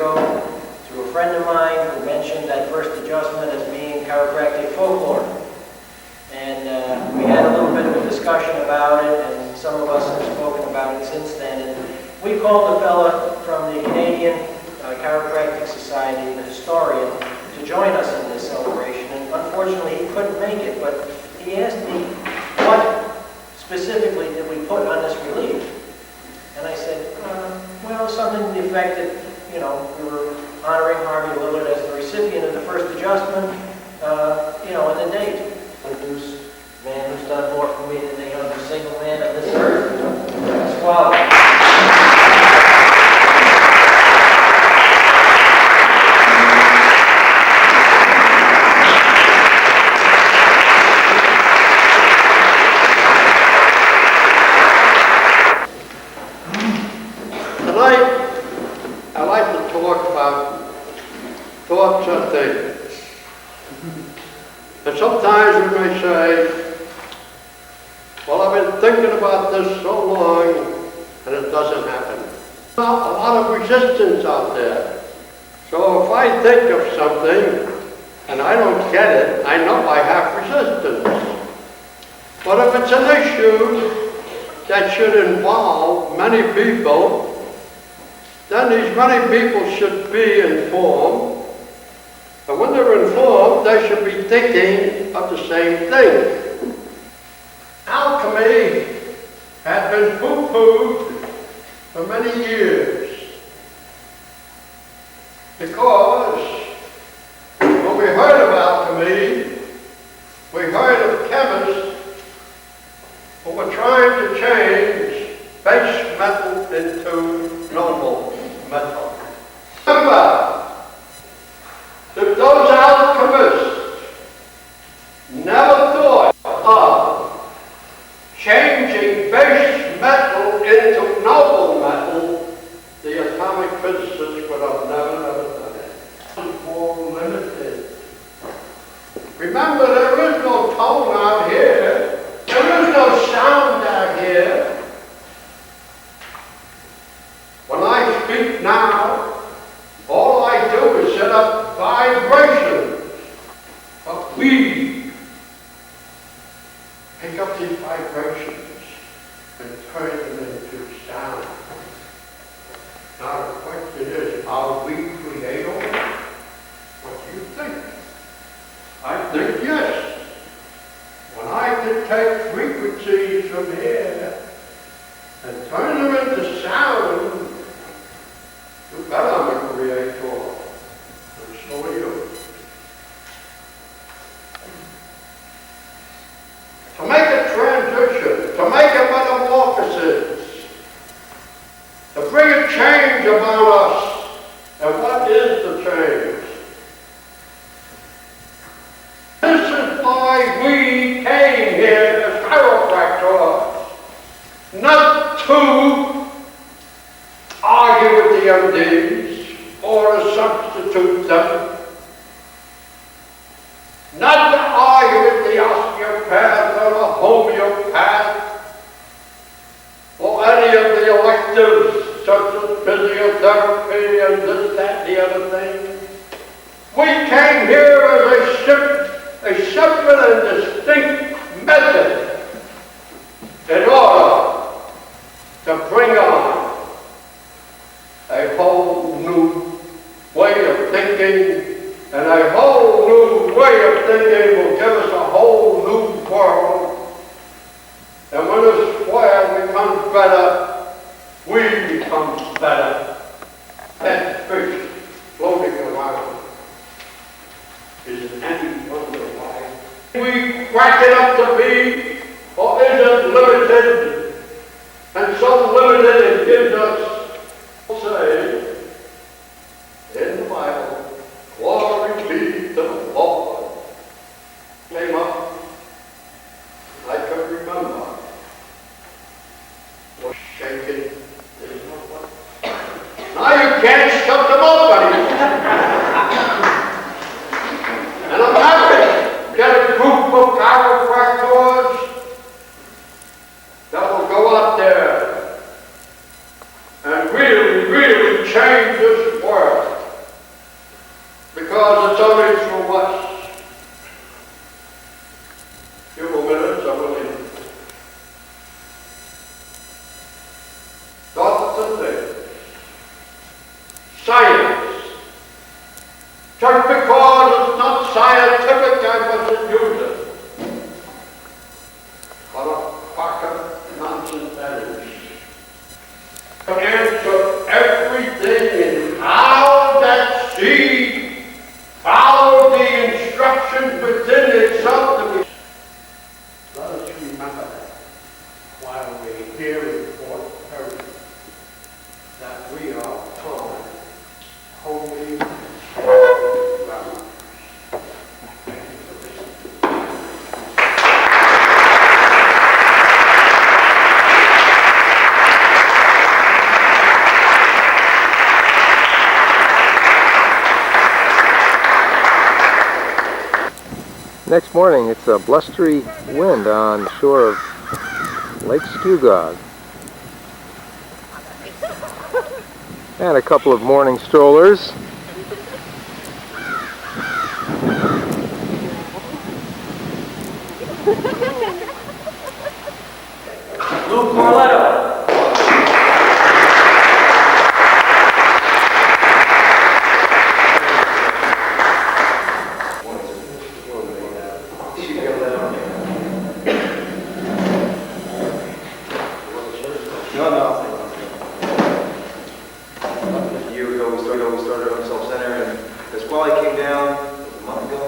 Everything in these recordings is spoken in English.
ago through a friend of mine who mentioned that first adjustment as being chiropractic folklore. And we had a little bit of a discussion about it, and some of us have spoken about it since then. And we called a fella from the Canadian Chiropractic Society, the historian, to join us in this celebration. And unfortunately, he couldn't make it, but he asked me, what specifically did we put on this relief? And I said, well, something to the effect that, we were honoring Harvey Lilliard as the recipient of the first adjustment, and the date. Introduce a man who's done more for me than any other single man on this earth. Well, tonight, I like to talk about thoughts and things. And sometimes we may say, well, I've been thinking about this so long, and it doesn't happen. A lot of resistance out there. So if I think of something, and I don't get it, I know I have resistance. But if it's an issue that should involve many people, then these many people should be informed. And when they're informed, they should be thinking of the same thing. Alchemy had been poo-pooed for many years because when we heard of alchemy, we heard of chemists who were trying to change base metal into noble metal. Remember, that those alchemists never thought of changing base metal into noble metal, the atomic physicists would have never done it. It's more limited. Remember, there is no tone out here. There is no sound out here. When I speak now, all I do is set up vibrations. But we pick up these vibrations and turn them into sound. Now the question is, are we creators? What do you think? I think yes. When I can take frequencies from here and turn them into sound, you bet I'm a creator. And so are you. To make a transition, to make a metamorphosis, to bring a change about us. And what is the change? This is why we came here as chiropractors, not to argue with the MDs or to substitute them, not to argue with the osteopath or the homeopath or any of the electives such as physiotherapy and this, that, the other thing. We came here as a separate and distinct method in order to bring on a whole new way of thinking, and a whole new way of thinking will give us a whole new world. And when a square becomes better, we become better. That fish floating around is any wonder why we crack it up to be, or is it limited? And so limited it gives us, say, in the Bible, glory be to the Lord. Came up, I can remember, was shaking. Now you can't stop them open. And I'm happy to get a group of chiropractors that will go out there and nonsense that is. Answer everything in how that seed followed the instructions within itself to be. Let us remember that while we're here in Fort Perry, that we are called holy ground. Thank you for listening. Next morning, it's a blustery wind on shore of Lake Skugog. And a couple of morning strollers. Lou Corletto. A year ago, we started our self-center, and Pasquale came down a month ago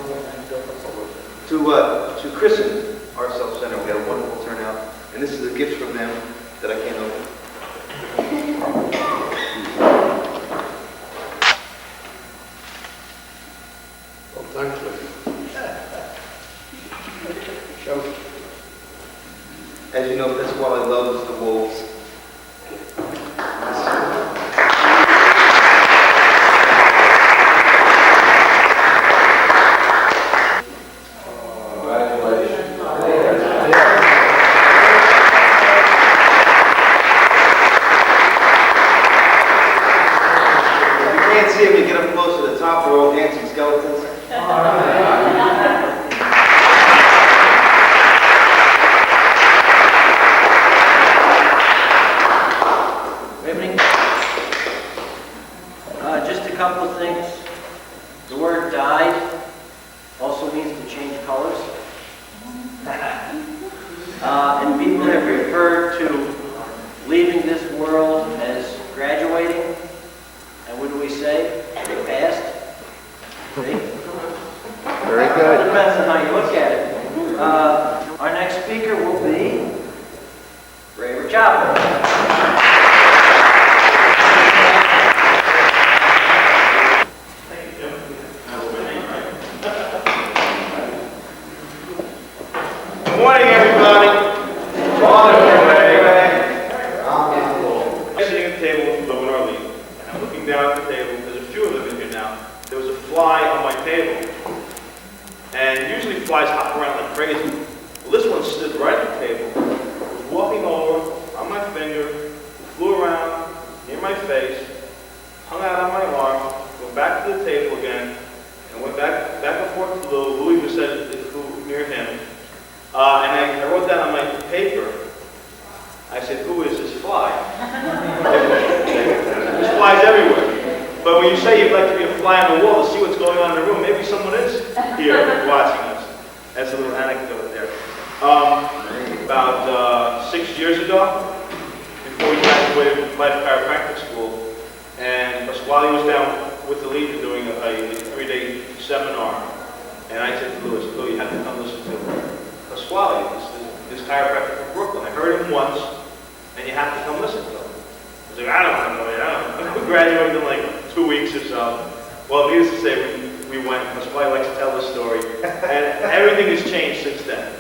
to christen our self-center. We had a wonderful turnout, and this is a gift from them that I can't open. Well, thanks, Lee. Show. As you know, Pasquale loves the wolves. See if you get up close to the top, they're all dancing skeletons. Just a couple of things. The word died also means to change colors. And people have referred to leaving this world as graduating. And what do we say? They passed. See? Very good. Depends on how you look at it. Our next speaker will be Ray Rachapa. Good morning, everybody. Good morning, I'm sitting at the table with Lou and Arlene, and I'm looking down at the table. There's a few of them in here now. There was a fly on my table, and usually flies hop around like crazy. Well, this one stood right at the table, was walking over on my finger, flew around near my face, hung out on my arm, went back to the table again, and went back and forth to Lou. Louis was said it flew near him. And I wrote down on my paper, I said, who is this fly? There's flies everywhere. But when you say you'd like to be a fly on the wall to see what's going on in the room, maybe someone is here watching us. That's a little anecdote there. About 6 years ago, before we graduated from Life Chiropractic School, and Pasquale was down with the Legion doing a 3-day seminar. And I said to Louis, you have to come listen to Pasquale, this chiropractor from Brooklyn. I heard him once, and you have to come listen to him. I was like, I don't want to know it. I don't know. We graduated in like 2 weeks or so. Well, needless to say, we went. Pasquale likes to tell the story. And everything has changed since then.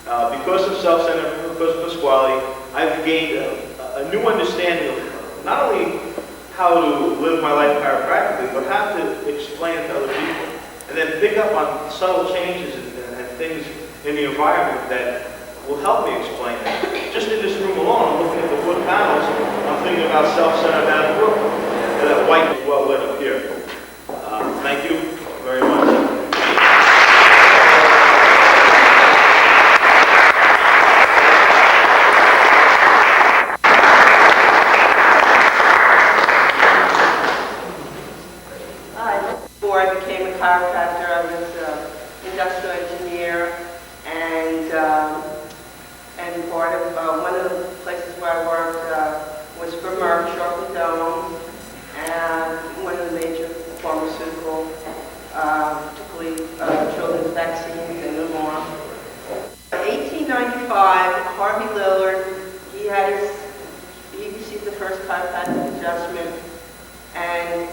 Because of Self-Center, because of Pasquale, I've gained a new understanding of not only how to live my life chiropractically, but how to explain it to other people. And then pick up on subtle changes and things in the environment that will help me explain it. Just in this room alone, I'm looking at the wood panels, I'm thinking about Self-Center down in Brooklyn, and that white is well lit up here. Thank you very much. Before I became a chiropractor, I was an industrial engineer and part of one of the places where I worked was for Merck, Sharp Dome, and one of the major pharmaceutical, particularly children's vaccines and more. In 1895, Harvey Lilliard, he received the first chiropractic adjustment, and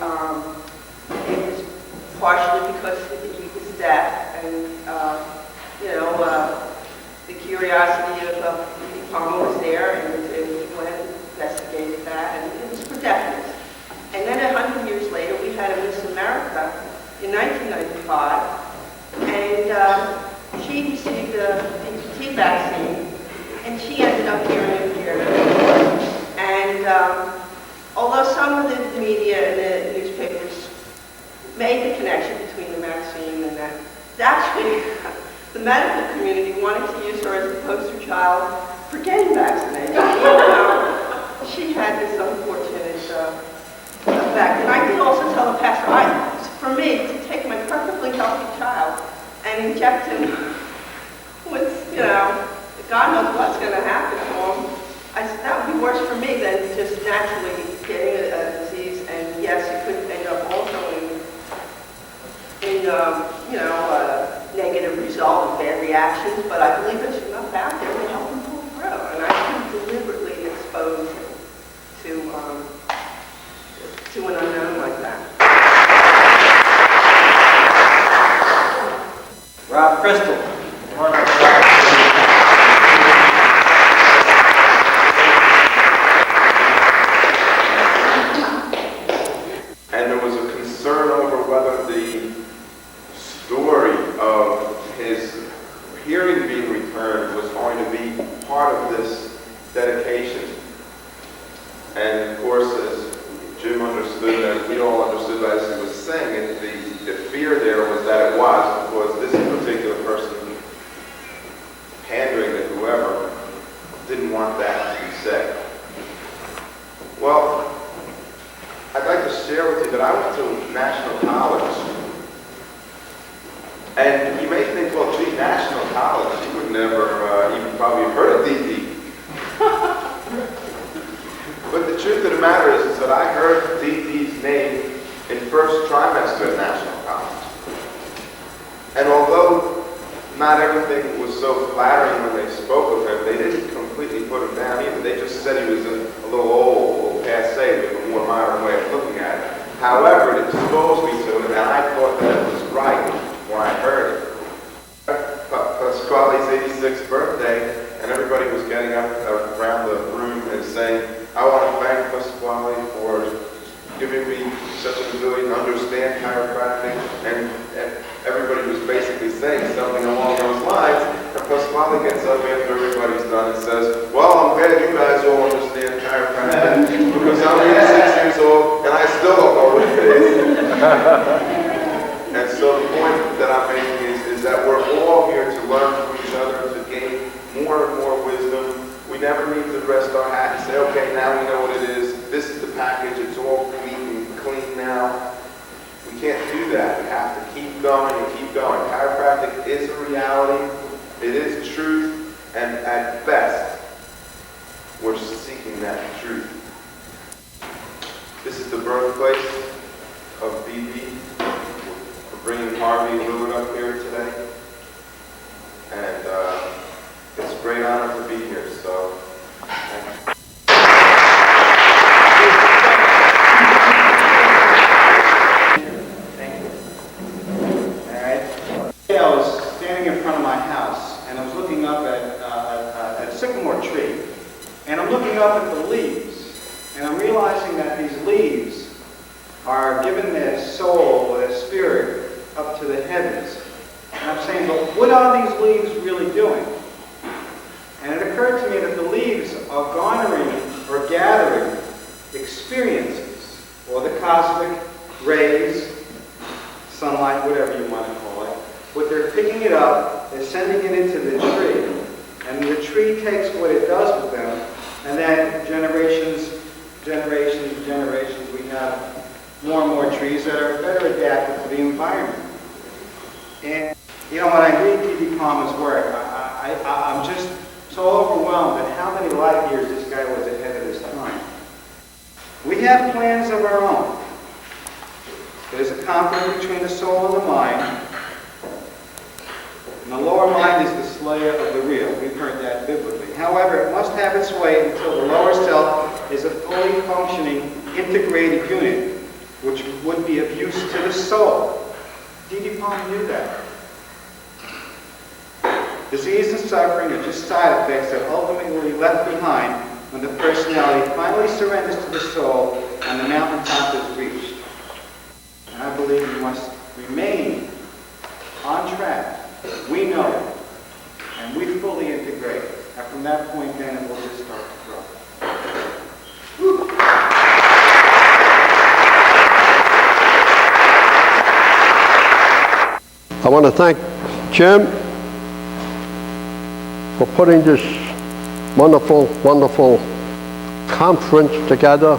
it was partially because he was deaf, and the curiosity of P.D. Palmer was there, and he went and investigated that, and it was for deafness. And then 100 years later, we had a Miss America in 1995, and she received a DPT vaccine, and she ended up hearing impaired. And although some of the media and the newspapers made the connection between the vaccine and that, actually, the medical community wanted to use her as a poster child for getting vaccinated, even though she had this unfortunate effect. And I did also tell the pastor, for me, to take my perfectly healthy child and inject him with, God knows what's going to happen to him. I said, that would be worse for me than just naturally getting a disease. And yes, it could end up also in negative result and bad reactions, but I believe there's enough out there to help him pull through. And I couldn't deliberately expose him to an unknown like that. Rob Crystal. Come on up, And there was a concern over whether the story of his hearing being returned was going to be part of this dedication. And of course, as Jim understood, and we all understood as he was saying it, the fear there was that it was, because this particular person, pandering to whoever, didn't want that to be said. Well, I'd like to share with you that I went to National College. And you may think, well, gee, National College, you would never even probably heard of DD. But the truth of the matter is that I heard DD's name in first trimester at National College. And although not everything was so flattering when they spoke of him, they didn't completely put him down either. They just said he was a little old, a little passé, with a more modern way of looking at it. However, it exposed me to it, and I thought that it was right when I heard it. Pasquale's 86th birthday, and everybody was getting up around the room and saying, I want to thank Pasquale for giving me such an ability to understand chiropractic, and everybody was basically saying something along those lines, and Pasquale gets up after everybody's done and says, well, I'm glad you guys all understand chiropractic, because I'm 86 years old, and I still don't know what it is. And so the point that I'm making is that we're all here to learn from each other, to gain more and more wisdom. We never need to rest our hat and say, okay, now we know what it is. This is the package. It's all clean now. We can't do that. We have to keep going and keep going. Chiropractic is a reality. It is truth. And at best, we're seeking that truth. This is the birthplace of BB. We're bringing Harvey and Lilliard up here today. And it's a great honor to be here, so thank you. Thank you. All right. I was standing in front of my house, and I was looking up at a sycamore tree, and I'm looking up at the leaves, and I'm realizing that these leaves are giving their soul, their spirit, up to the heavens. And I'm saying, but what are these leaves really doing? And it occurred to me that the leaves are garnering or gathering experiences, or the cosmic rays, sunlight, whatever you want to call it. But they're picking it up, they're sending it into the tree, and the tree takes what it does with them, and then generations, we have more and more trees that are better adapted to the environment. And, when I read P.D. Palmer's work, I'm just so overwhelmed at how many light years this guy was ahead of his time. We have plans of our own. There's a conflict between the soul and the mind. And the lower mind is the slayer of the real. We've heard that biblically. However, it must have its way until the lower self is a fully functioning, integrated unit, which would be of use to the soul. D.D. Palm knew that. Disease and suffering are just side effects that ultimately will be left behind when the personality finally surrenders to the soul and the mountaintop is reached. And I believe we must remain on track. We know it. And we fully integrate. And from that point then, it will just start to grow. I want to thank Jim for putting this wonderful, wonderful conference together.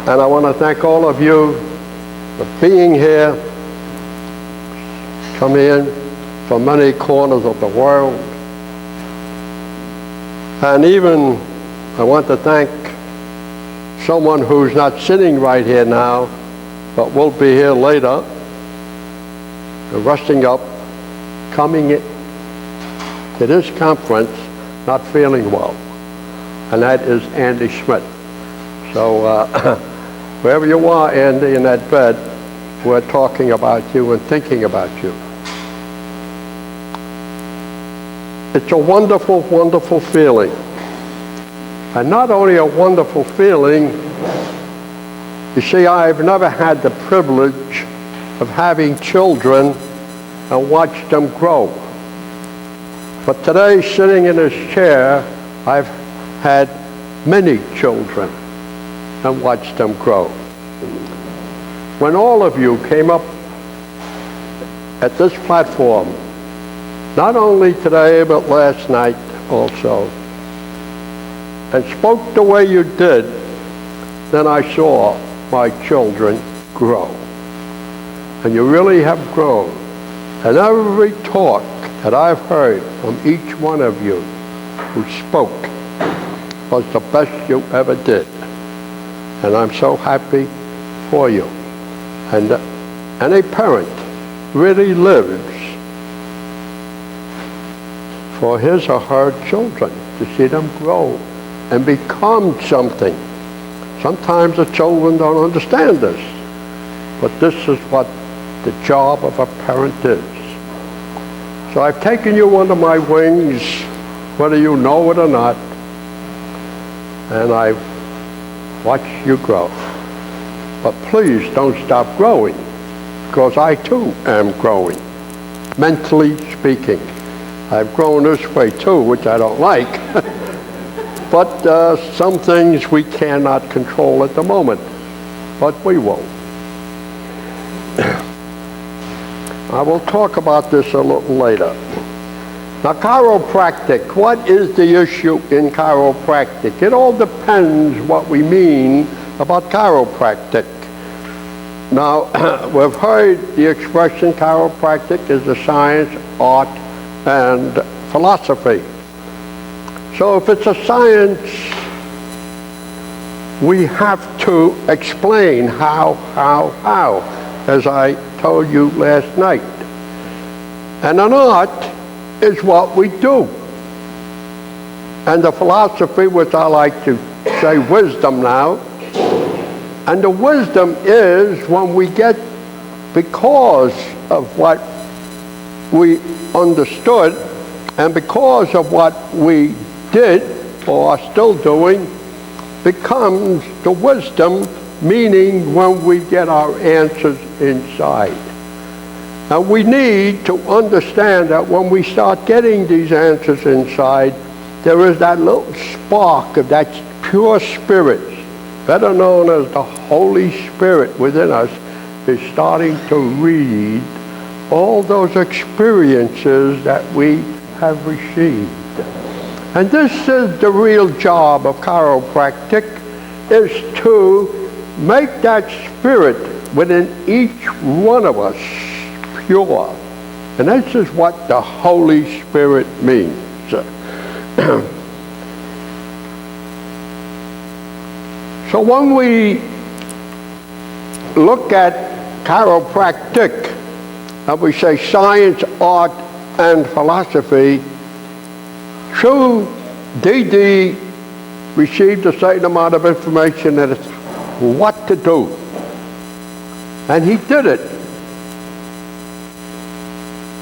And I want to thank all of you for being here, come in from many corners of the world. And even I want to thank someone who's not sitting right here now, but will be here later, resting up, coming in to this conference not feeling well, and that is Andy Schmidt. So wherever you are, Andy, in that bed, we're talking about you and thinking about you. It's a wonderful, wonderful feeling. And not only a wonderful feeling, you see, I've never had the privilege of having children and watch them grow. But today, sitting in this chair, I've had many children and watched them grow. When all of you came up at this platform, not only today, but last night also, and spoke the way you did, then I saw my children grow. And you really have grown. And every talk that I've heard from each one of you who spoke was the best you ever did. And I'm so happy for you. And any parent really lives for his or her children to see them grow and become something. Sometimes the children don't understand this, but this is what the job of a parent is. So I've taken you under my wings, whether you know it or not, and I've watched you grow. But please don't stop growing, because I too am growing, mentally speaking. I've grown this way too, which I don't like. But some things we cannot control at the moment, but we will. I will talk about this a little later. Now, chiropractic, what is the issue in chiropractic? It all depends what we mean about chiropractic. Now, we've heard the expression chiropractic is a science, art, and philosophy. So if it's a science, we have to explain how, as I told you last night. And an art is what we do. And the philosophy, which I like to say wisdom now, and the wisdom is when we get, because of what we understood and because of what we did or are still doing, becomes the wisdom, meaning when we get our answers inside. Now we need to understand that when we start getting these answers inside, there is that little spark of that pure spirit, better known as the Holy Spirit within us, is starting to read all those experiences that we have received. And this is the real job of chiropractic, is to make that spirit within each one of us pure And this is what the Holy Spirit means. So when we look at chiropractic, and we say science, art, and philosophy, true D.D. received a certain amount of information that it's what to do. And he did it.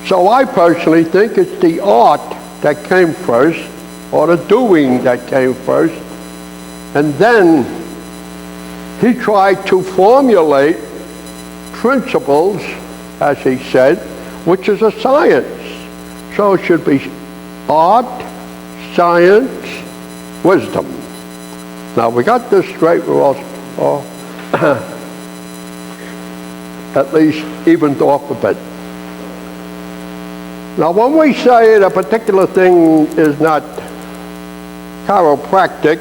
So I personally think it's the art that came first, or the doing that came first, and then he tried to formulate principles, as he said, which is a science. So it should be art, science, wisdom. Now we got this straight, we're all at least evened off a bit. Now when we say a particular thing is not chiropractic,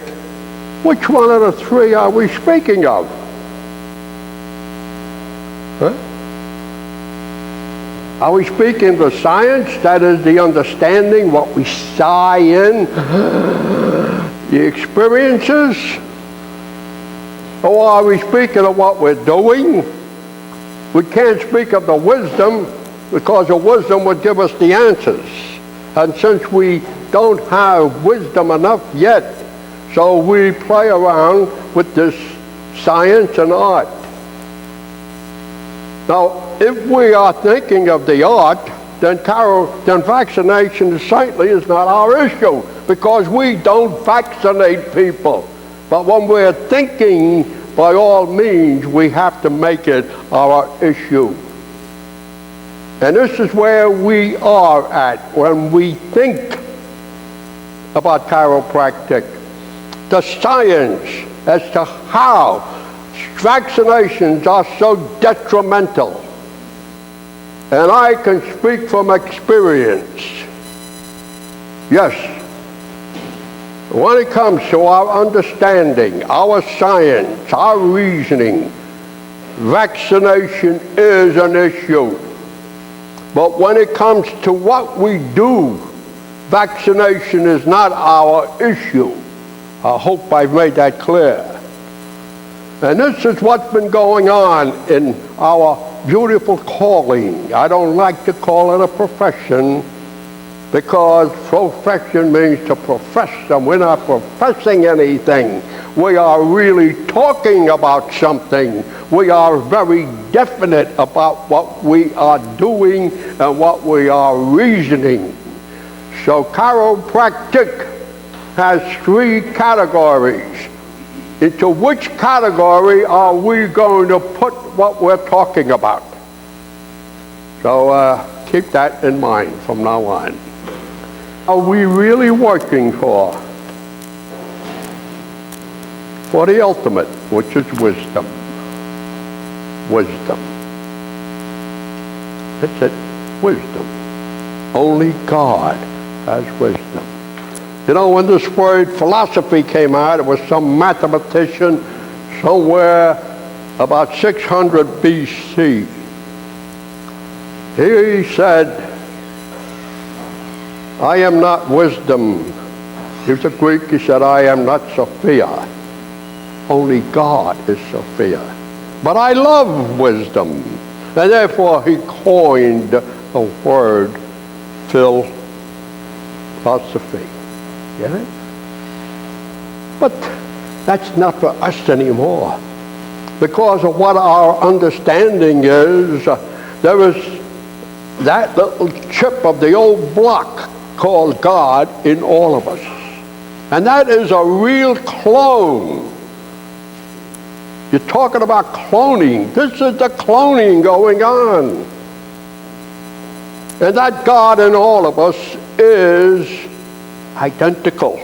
which one of the three are we speaking of? Huh? Are we speaking of science, that is the understanding, what we sigh in, the experiences? Or are we speaking of what we're doing? We can't speak of the wisdom, because the wisdom would give us the answers. And since we don't have wisdom enough yet, so we play around with this science and art. Now, if we are thinking of the art, then vaccination certainly is not our issue, because we don't vaccinate people. But when we're thinking, by all means, we have to make it our issue. And this is where we are at when we think about chiropractic. The science as to how vaccinations are so detrimental. And I can speak from experience. Yes, when it comes to our understanding, our science, our reasoning, vaccination is an issue. But when it comes to what we do, vaccination is not our issue. I hope I've made that clear. And this is what's been going on in our beautiful calling. I don't like to call it a profession, because profession means to profess, and we're not professing anything. We are really talking about something. We are very definite about what we are doing and what we are reasoning. So chiropractic has three categories. Into which category are we going to put what we're talking about? So keep that in mind from now on. Are we really working for the ultimate, which is wisdom? Wisdom. That's it. Wisdom. Only God has wisdom. You know, when this word philosophy came out, it was some mathematician somewhere about 600 BC. He said, I am not wisdom. He was a Greek. He said, I am not Sophia. Only God is Sophia. But I love wisdom. And therefore he coined the word philosophy. Get it? But that's not for us anymore. Because of what our understanding is, there is that little chip of the old block called God in all of us. And that is a real clone. You're talking about cloning. This is the cloning going on. And that God in all of us is identical.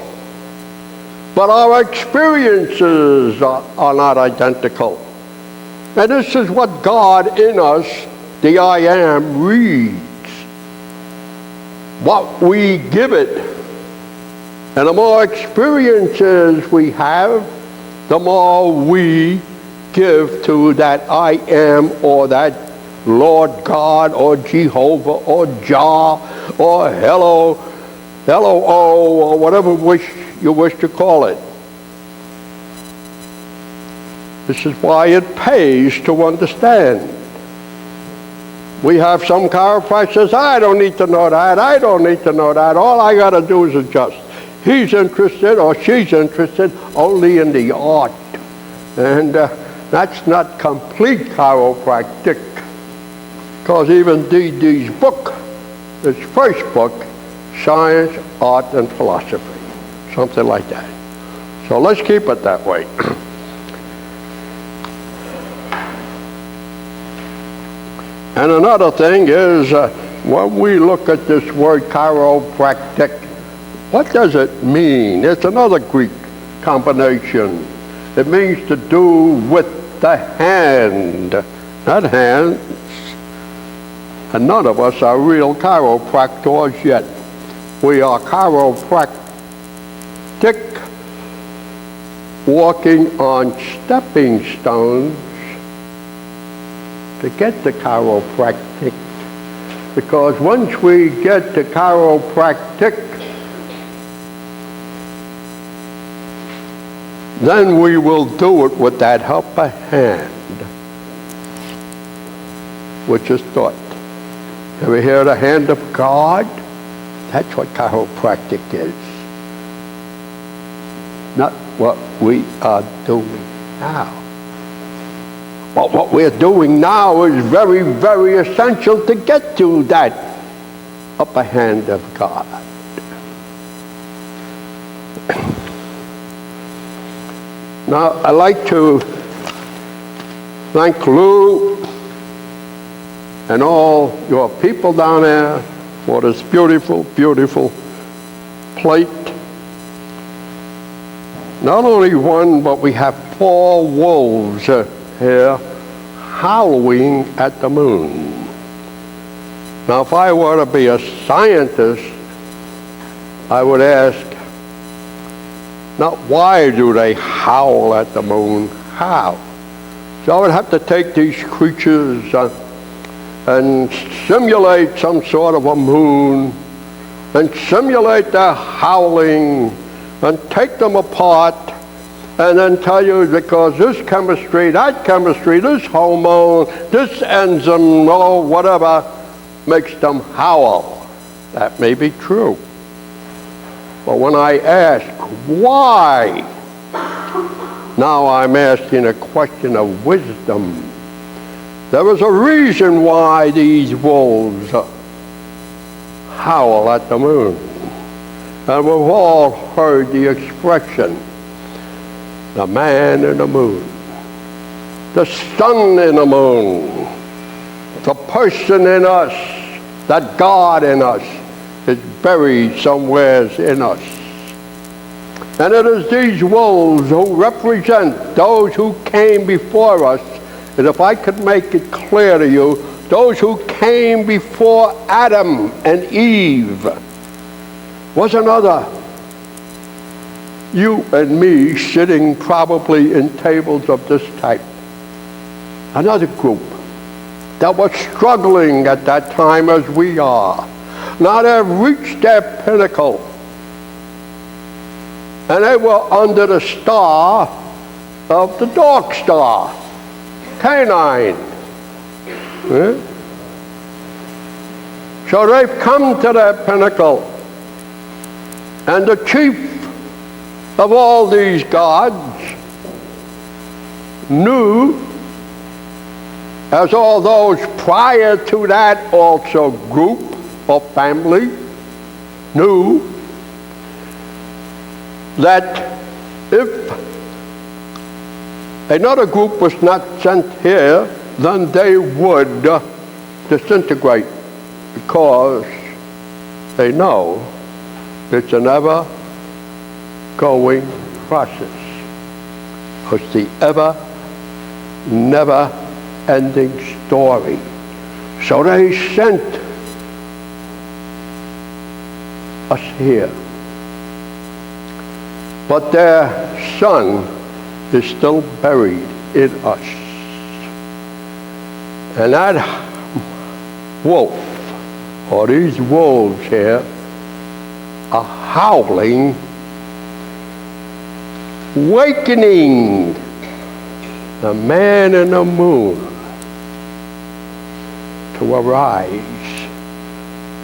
But our experiences are not identical. And this is what God in us, the I Am, reads. What we give it. And the more experiences we have, the more we give to that I Am, or that Lord God or Jehovah or Jah or Hello, L-O-O, or whatever you wish to call it. This is why it pays to understand. We have some chiropractors, I don't need to know that, I don't need to know that, all I got to do is adjust. He's interested or she's interested only in the art. And that's not complete chiropractic. Because even D.D.'s book, his first book, Science, Art, and Philosophy, something like that. So let's keep it that way. And another thing is, when we look at this word chiropractic, what does it mean? It's another Greek combination. It means to do with the hand, not hands. And none of us are real chiropractors yet. We are chiropractic, walking on stepping stones to get to chiropractic. Because once we get to chiropractic, then we will do it with that upper hand, which is thought. Ever hear the hand of God? That's what chiropractic is. Not what we are doing now. But what we're doing now is very, very essential to get to that upper hand of God. Now, I'd like to thank Lou and all your people down there for this beautiful, beautiful plate. Not only one, but we have 4 wolves here howling at the moon. Now, if I were to be a scientist, I would ask, not why do they howl at the moon, how? So I would have to take these creatures and simulate some sort of a moon and simulate their howling and take them apart and then tell you because this chemistry, that chemistry, this hormone, this enzyme, or whatever makes them howl. That may be true. But when I ask why, now I'm asking a question of wisdom. There is a reason why these wolves howl at the moon. And we've all heard the expression, the man in the moon, the sun in the moon, the person in us, that God in us is buried somewhere in us. And it is these wolves who represent those who came before us. And if I could make it clear to you, those who came before Adam and Eve was another you and me sitting probably in tables of this type. Another group that was struggling at that time as we are. Now they've reached their pinnacle. And they were under the star of the dog star, canine. So they've come to their pinnacle. And the chief of all these gods knew, as all those prior to that also group or family knew, that if another group was not sent here, then they would disintegrate, because they know it's an ever-going process. It's the never-ending story. So they sent us here. But their son is still buried in us. And that wolf, or these wolves here, are howling, wakening the man in the moon to arise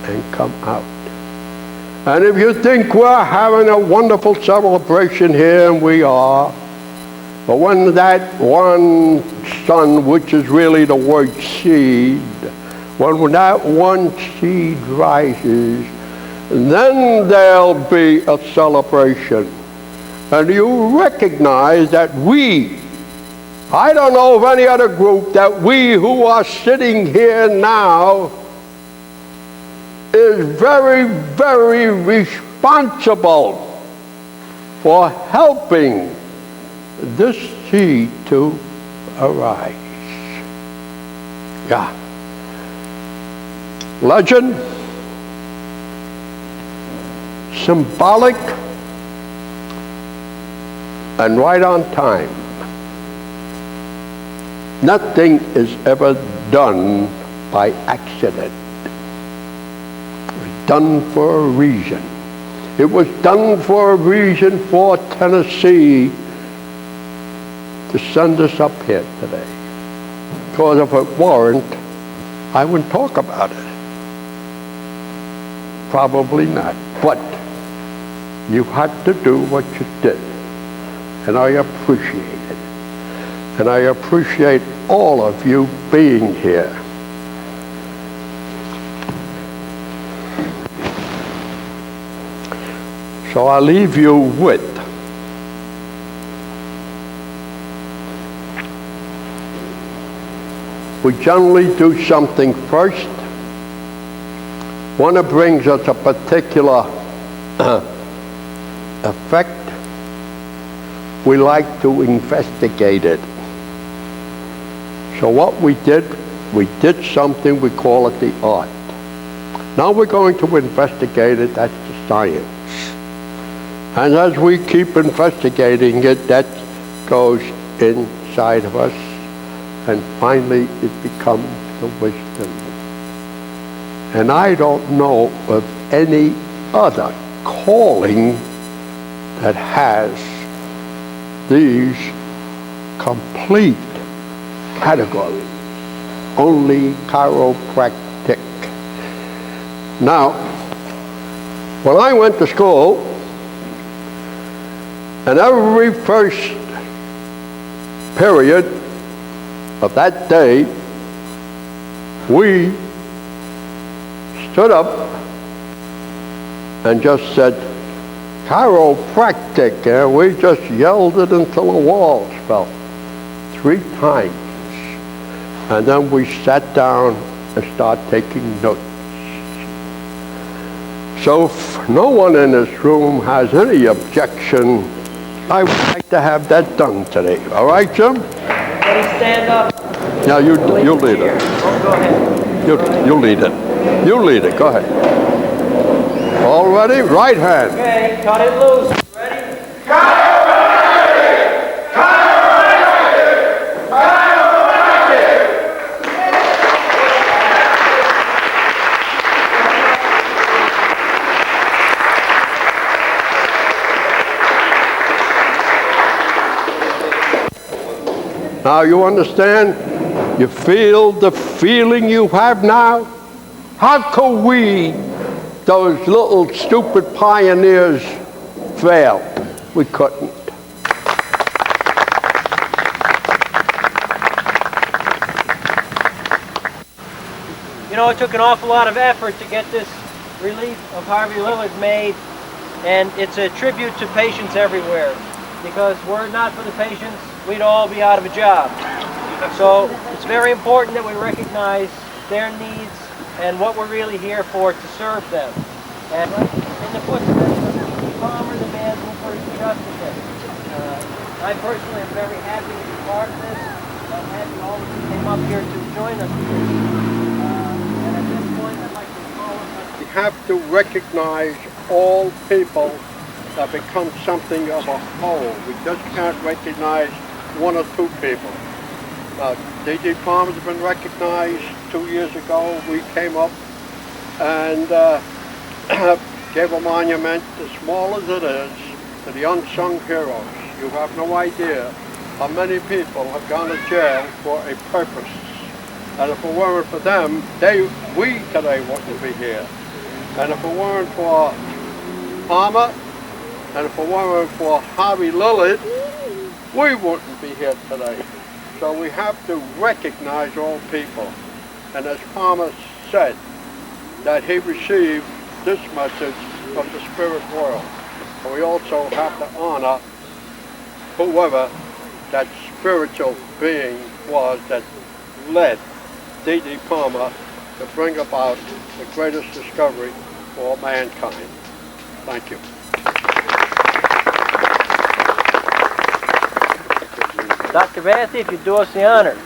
and come out. And if you think we're having a wonderful celebration here, and we are, but when that one sun, which is really the word seed, when that one seed rises, then there'll be a celebration. And you recognize that I don't know of any other group, that we who are sitting here now is very, very responsible for helping this seed to arise. Yeah. Legend, symbolic, and right on time. Nothing is ever done by accident. It was done for a reason. It was done for a reason for Tennessee to send us up here today. Because if it weren't, I wouldn't talk about it. Probably not. But you had to do what you did. And I appreciate it. And I appreciate all of you being here. So I leave you with we generally do something first. One that brings us a particular effect. We like to investigate it. So what we did something, we call it the art. Now we're going to investigate it, that's the science. And as we keep investigating it, that goes inside of us, and finally it becomes the wisdom. And I don't know of any other calling that has these complete categories. Only chiropractic. Now, when I went to school, and every first period of that day, we stood up and just said, chiropractic, and we just yelled it until the walls fell 3 times. And then we sat down and started taking notes. So if no one in this room has any objection, I would like to have that done today. All right, Jim? Everybody stand up. Now you lead it. Oh, go ahead. You lead it. You lead it. Go ahead. All ready? Right hand. Okay, cut it loose. Ready? Now you understand? You feel the feeling you have now? How could we, those little stupid pioneers, fail? We couldn't. You know, it took an awful lot of effort to get this relief of Harvey Lilliard made, and it's a tribute to patients everywhere. Because were it not for the patients, we'd all be out of a job. So it's very important that we recognize their needs and what we're really here for, to serve them. And in the footsteps of T.T. Palmer, the man who first adjusted this. I personally am very happy to be part of this. I'm happy all of you came up here to join us today. And at this point, I'd like to call on... We have to recognize all people that become something of a whole. We just can't recognize 1 or 2 people. T.T. Palmer's been recognized, 2 years ago, we came up and gave a monument, as small as it is, to the unsung heroes. You have no idea how many people have gone to jail for a purpose. And if it weren't for them, we today wouldn't be here. And if it weren't for Palmer, and if it weren't for Harvey Lilliard, we wouldn't be here today. So we have to recognize all people. And as Palmer said, that he received this message from the spirit world. And we also have to honor whoever that spiritual being was that led D.D. Palmer to bring about the greatest discovery for mankind. Thank you. Dr. Bathy, if you do us the honor.